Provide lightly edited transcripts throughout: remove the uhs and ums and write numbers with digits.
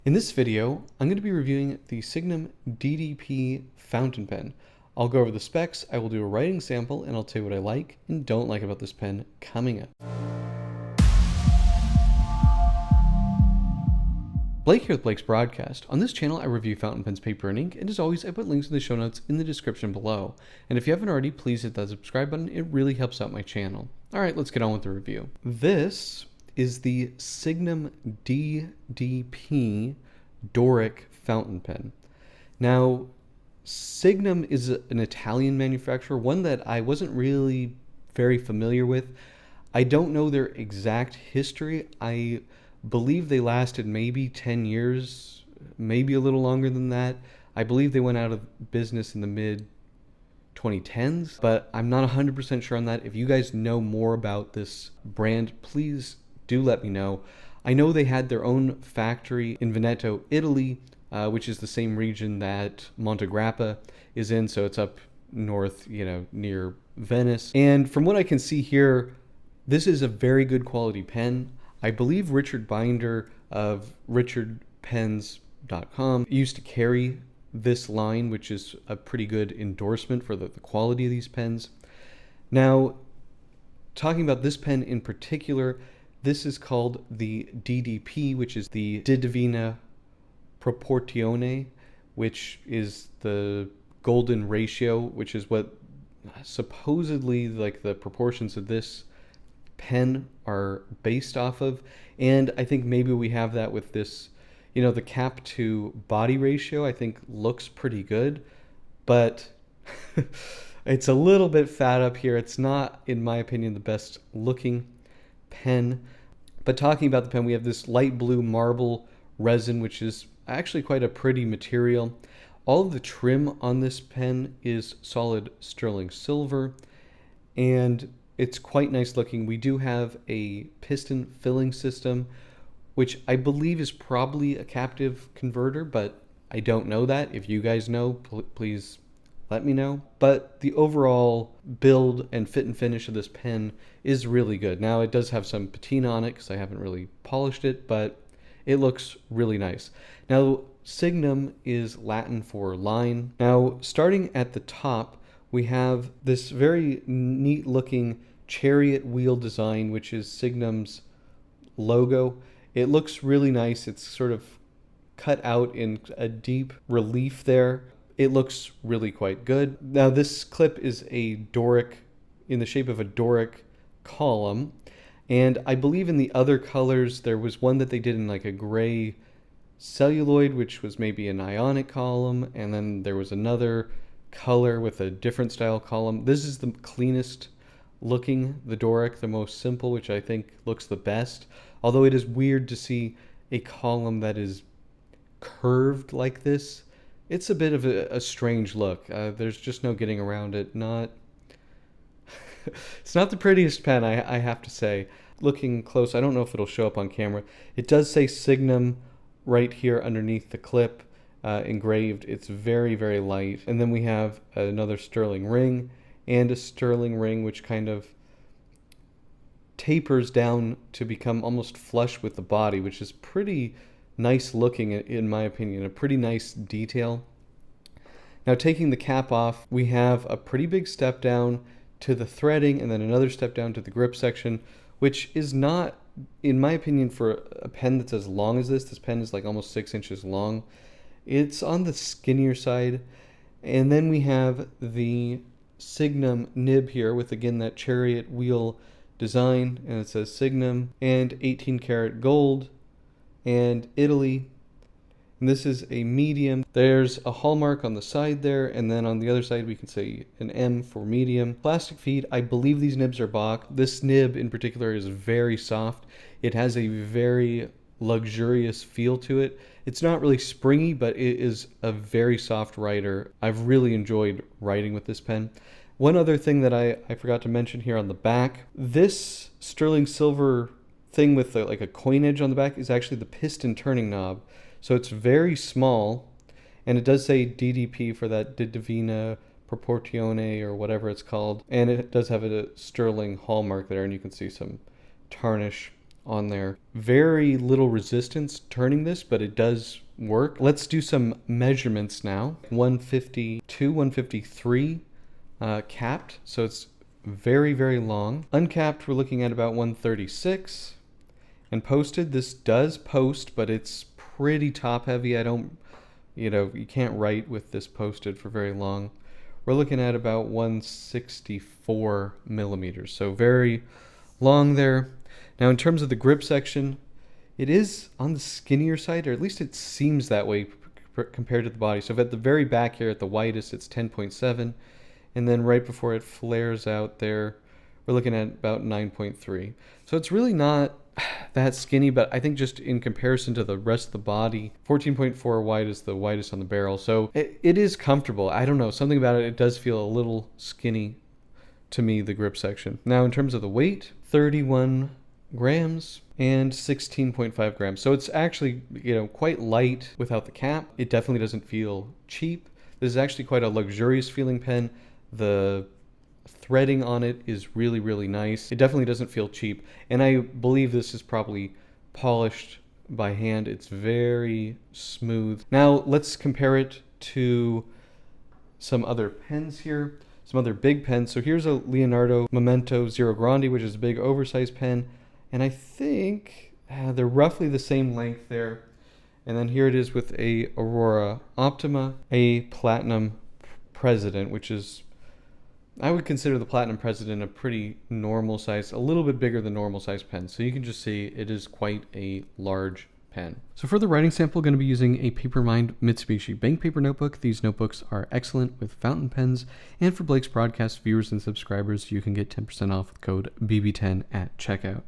In this video, I'm going to be reviewing the Signum DDP fountain pen. I'll go over the specs, I will do a writing sample, and I'll tell you what I like and don't like about this pen coming up. Blake here with Blake's Broadcast. On this channel, I review fountain pens, paper, and ink, and as always, I put links in the show notes in the description below. And if you haven't already, please hit that subscribe button, it really helps out my channel. Alright, let's get on with the review. This is the Signum DDP Doric fountain pen. Now, Signum is an Italian manufacturer, one that I wasn't really very familiar with. I don't know their exact history. I believe they lasted maybe 10 years, maybe a little longer than that. I believe they went out of business in the mid 2010s, but I'm not 100% sure on that. If you guys know more about this brand, please do let me know. I know they had their own factory in Veneto, Italy, which is the same region that Montegrappa is in, so it's up north, near Venice. And from what I can see here, this is a very good quality pen. I believe Richard Binder of richardpens.com used to carry this line, which is a pretty good endorsement for the quality of these pens. Now, talking about this pen in particular, this is called the DDP, which is the Divina Proportione, which is the golden ratio, which is what supposedly like the proportions of this pen are based off of. And I think maybe we have that with this, the cap to body ratio I think looks pretty good, but it's a little bit fat up here. It's not, in my opinion, the best looking pen. But talking about the pen, we have this light blue marble resin, which is actually quite a pretty material. All of the trim on this pen is solid sterling silver, and it's quite nice looking. We do have a piston filling system, which I believe is probably a captive converter, but I don't know that. If you guys know, please let me know. But the overall build and fit and finish of this pen is really good. Now, it does have some patina on it because I haven't really polished it, but it looks really nice. Now, Signum is Latin for line. Now, starting at the top, we have this very neat looking chariot wheel design, which is Signum's logo. It looks really nice. It's sort of cut out in a deep relief there. It looks really quite good. Now, this clip is a Doric, in the shape of a Doric column. And I believe in the other colors, there was one that they did in like a gray celluloid, which was maybe an ionic column. And then there was another color with a different style column. This is the cleanest looking, the Doric, the most simple, which I think looks the best. Although it is weird to see a column that is curved like this. It's a bit of a strange look. There's just no getting around it. It's not the prettiest pen, I have to say. Looking close, I don't know if it'll show up on camera. It does say Signum right here underneath the clip, engraved. It's very, very light. And then we have another sterling ring and a sterling ring, which kind of tapers down to become almost flush with the body, which is pretty nice looking, in my opinion, a pretty nice detail. Now, taking the cap off, we have a pretty big step down to the threading and then another step down to the grip section, which is not, in my opinion, for a pen that's as long as this pen is like almost 6 inches long. It's on the skinnier side. And then we have the Signum nib here with, again, that chariot wheel design, and it says Signum and 18 karat gold and Italy. And this is a medium. There's a hallmark on the side there, and then on the other side we can say an M for medium. Plastic feed, I believe these nibs are Bach. This nib in particular is very soft. It has a very luxurious feel to it. It's not really springy, but it is a very soft writer. I've really enjoyed writing with this pen. One other thing that I forgot to mention here on the back, this sterling silver thing with like a coin edge on the back is actually the piston turning knob. So it's very small, and it does say DDP for that Divina Proportione or whatever it's called. And it does have a sterling hallmark there, and you can see some tarnish on there. Very little resistance turning this, but it does work. Let's do some measurements now. 152, 153 capped, so it's very, very long. Uncapped, we're looking at about 136. And posted, this does post, but it's pretty top heavy. I don't, you can't write with this posted for very long. We're looking at about 164 millimeters, so very long there. Now in terms of the grip section, it is on the skinnier side, or at least it seems that way compared to the body. So if at the very back here at the widest, it's 10.7, and then right before it flares out there, we're looking at about 9.3. So it's really not that skinny, but I think just in comparison to the rest of the body, 14.4 wide is the widest on the barrel. So it is comfortable. I don't know, something about it, it does feel a little skinny to me, the grip section. Now in terms of the weight, 31 grams and 16.5 grams. So it's actually, quite light without the cap. It definitely doesn't feel cheap. This is actually quite a luxurious feeling pen. The threading on it is really, really nice. It definitely doesn't feel cheap. And I believe this is probably polished by hand. It's very smooth. Now let's compare it to some other pens here, some other big pens. So here's a Leonardo Memento Zero Grande, which is a big oversized pen. And I think they're roughly the same length there. And then here it is with a Aurora Optima, a Platinum President, which is, I would consider the Platinum President a pretty normal size, a little bit bigger than normal size pen. So you can just see it is quite a large pen. So for the writing sample, going to be using a Papermind Mitsubishi bank paper notebook. These notebooks are excellent with fountain pens. And for Blake's Broadcast viewers and subscribers, you can get 10% off with code BB10 at checkout.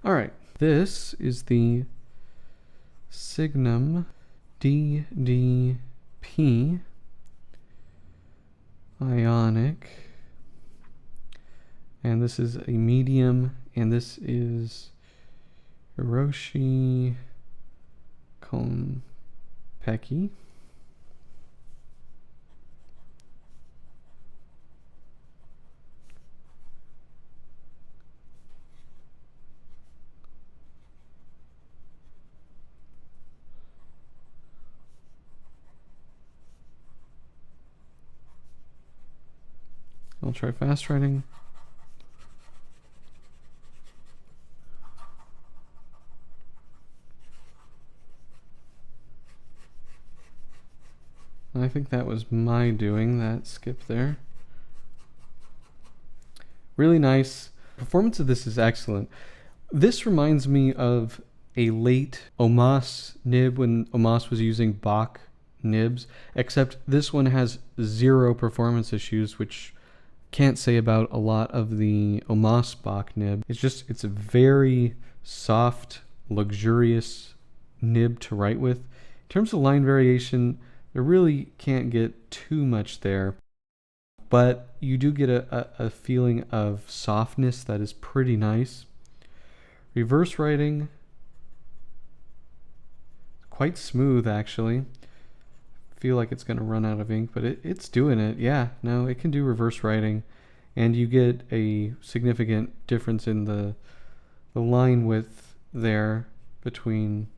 All right, this is the Signum DDP Ionic, and this is a medium, and this is Hiroshi Konpeki. I'll try fast writing. I think that was my doing, that skip there. Really nice. Performance of this is excellent. This reminds me of a late Omas nib when Omas was using Bach nibs, except this one has zero performance issues, which can't say about a lot of the Omas Bach nib. It's a very soft, luxurious nib to write with. In terms of line variation, there really can't get too much there, but you do get a feeling of softness that is pretty nice. Reverse writing, quite smooth actually. Feel like it's going to run out of ink, but it's doing it. Yeah, no, it can do reverse writing, and you get a significant difference in the line width there between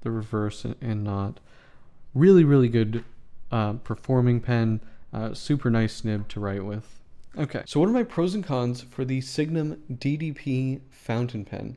the reverse and not. Really, really good performing pen. Super nice nib to write with. Okay, so what are my pros and cons for the Signum DDP fountain pen?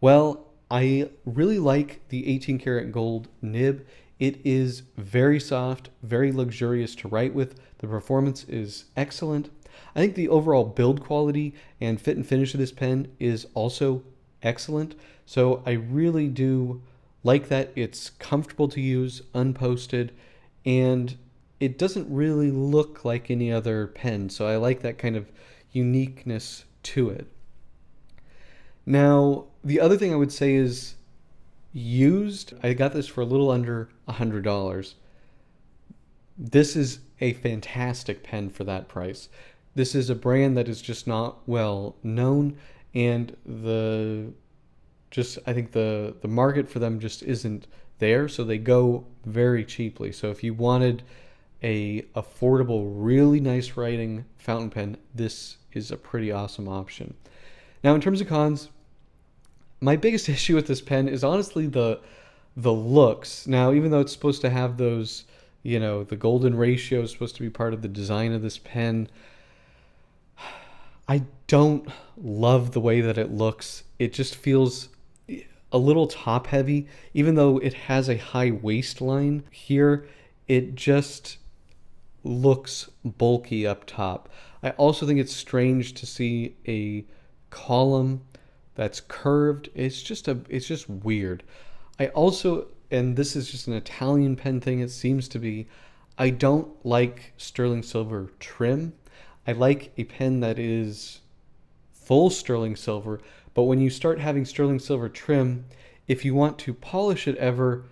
Well, I really like the 18 karat gold nib. It is very soft, very luxurious to write with. The performance is excellent. I think the overall build quality and fit and finish of this pen is also excellent. So I really do like that. It's comfortable to use, unposted, and it doesn't really look like any other pen. So I like that kind of uniqueness to it. Now, the other thing I would say is used, I got this for a little under $100. This is a fantastic pen for that price. This is a brand that is just not well known, and I think the market for them just isn't there, so they go very cheaply. So if you wanted a affordable, really nice writing fountain pen, this is a pretty awesome option. Now in terms of cons, My biggest issue with this pen is honestly the looks. Now, even though it's supposed to have those, you know, the golden ratio is supposed to be part of the design of this pen, I don't love the way that it looks. It just feels a little top heavy, even though it has a high waistline here. It just looks bulky up top. I also think it's strange to see a column that's curved. It's just weird. I also, and this is just an Italian pen thing, it seems to be, I don't like sterling silver trim. I like a pen that is full sterling silver, but when you start having sterling silver trim, if you want to polish it ever,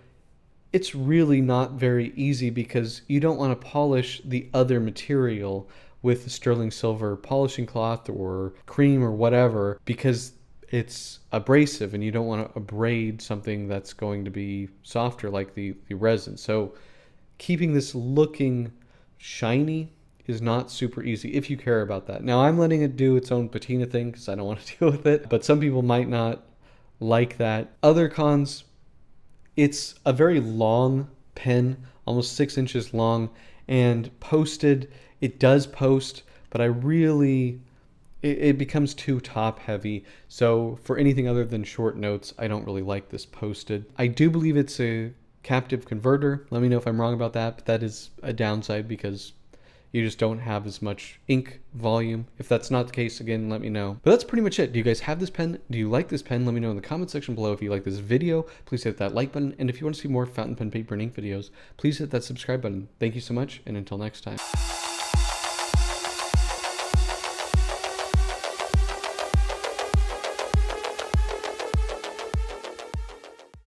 it's really not very easy because you don't want to polish the other material with sterling silver polishing cloth or cream or whatever, because it's abrasive and you don't want to abrade something that's going to be softer like the resin. So keeping this looking shiny is not super easy if you care about that. Now I'm letting it do its own patina thing because I don't want to deal with it, but some people might not like that. Other cons, it's a very long pen, almost 6 inches long, and posted, it does post, but it becomes too top heavy. So for anything other than short notes, I don't really like this posted. I do believe it's a captive converter. Let me know if I'm wrong about that, but that is a downside because you just don't have as much ink volume. If that's not the case, again, let me know. But that's pretty much it. Do you guys have this pen? Do you like this pen? Let me know in the comment section below. If you like this video, please hit that like button. And if you want to see more fountain pen, paper, and ink videos, please hit that subscribe button. Thank you so much, and until next time.